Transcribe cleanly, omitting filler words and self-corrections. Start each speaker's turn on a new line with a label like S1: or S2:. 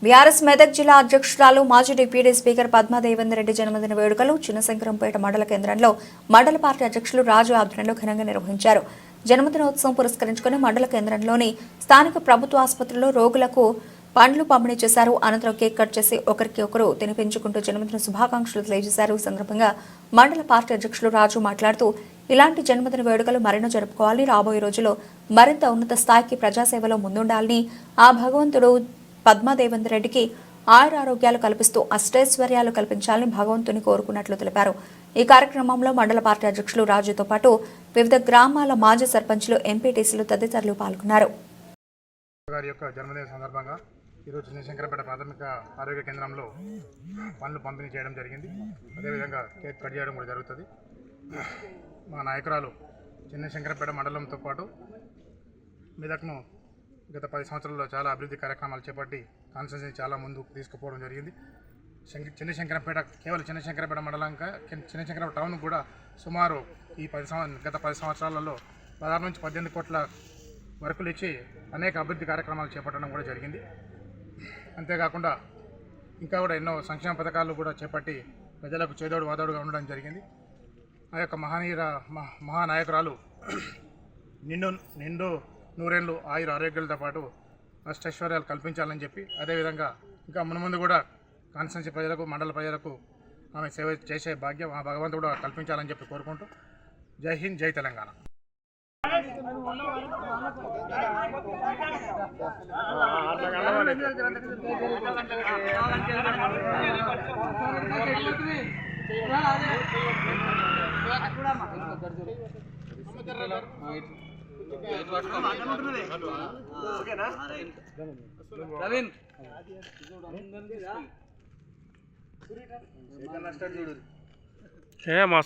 S1: BRS Medak జిల్లా అధ్యక్షురాలు మాజీ డిప్యూటీ స్పీకర్ పద్మా దేవేందర్ రెడ్డి జన్మదిన వేడుకలు చిన్నశంకరంపేట మండల కేంద్రంలో మండల పార్టీ అధ్యక్షులు రాజు ఆధ్వర్యంలో ఘనంగా నిర్వహించారు. జన్మదినోత్సవం పురస్కరించుకుని మండల కేంద్రంలోని స్థానిక ప్రభుత్వ ఆసుపత్రిలో రోగులకు పండ్లు పంపిణీ చేశారు. అనంతరం కేక్ కట్ చేసి ఒకరికి ఒకరు తినిపించుకుంటూ జన్మదిన శుభాకాంక్షలు తెలియజేశారు. ఈ సందర్భంగా మండల పార్టీ అధ్యక్షులు రాజు మాట్లాడుతూ ఇలాంటి జన్మదిన వేడుకలు మరెన్నో జరుపుకోవాలని, రాబోయే రోజుల్లో మరింత ఉన్నత స్థాయికి ప్రజాసేవలో ముందుండాలని, ఆ భగవంతుడు పద్మా దేవేందర్ రెడ్డికి ఆయురారోగ్యాలు కల్పిస్తూ అష్టైశ్వర్యాలు కల్పించాలని భగవంతుని కోరుకున్నట్లు తెలిపారు. ఈ కార్యక్రమంలో మండల పార్టీ అధ్యక్షులు రాజుతో పాటు వివిధ గ్రామాల మాజీ సర్పంచ్లు, ఎంపీటీసీలు తదితరులు పాల్గొన్నారు.
S2: ఈరోజు చిన్నశంకరంపేట ప్రాథమిక ఆరోగ్య కేంద్రంలో పండ్లు పంపిణీ చేయడం జరిగింది. అదేవిధంగా కేక్ కట్ చేయడం కూడా జరుగుతుంది. మా నాయకురాలు చిన్నశంకరంపేట మండలంతో పాటు మెదక్ను గత 10 సంవత్సరాల్లో చాలా అభివృద్ధి కార్యక్రమాలు చేపట్టి కాన్స్టిట్యూన్సీని చాలా ముందుకు తీసుకుపోవడం జరిగింది. చిన్నశంకరంపేట కేవలం చిన్నశంకరంపేట మండలంగా చిన్నశంకరంపేట టౌన్ కూడా సుమారు ఈ గత 10 సంవత్సరాలలో 16 నుంచి 18 కోట్ల వర్కులు ఇచ్చి అనేక అభివృద్ధి కార్యక్రమాలు చేపట్టడం కూడా జరిగింది. అంతేకాకుండా ఇంకా కూడా ఎన్నో సంక్షేమ పథకాలు కూడా చేపట్టి ప్రజలకు చేదోడు వాదోడుగా ఉండడం జరిగింది. ఆ యొక్క మహానాయకురాలు నిండు నూరేళ్ళు ఆయుర ఆరోగ్యాలతో పాటు అష్టైశ్వర్యాలు కల్పించాలని చెప్పి, అదేవిధంగా ఇంకా మున్ముందు కూడా కాన్స్టిట్యూన్సీ ప్రజలకు, మండల ప్రజలకు ఆమె సేవ చేసే భాగ్యం ఆ భగవంతుడు కల్పించాలని చెప్పి కోరుకుంటూ జై హింద్, జై తెలంగాణ.
S3: ప్రవీణ్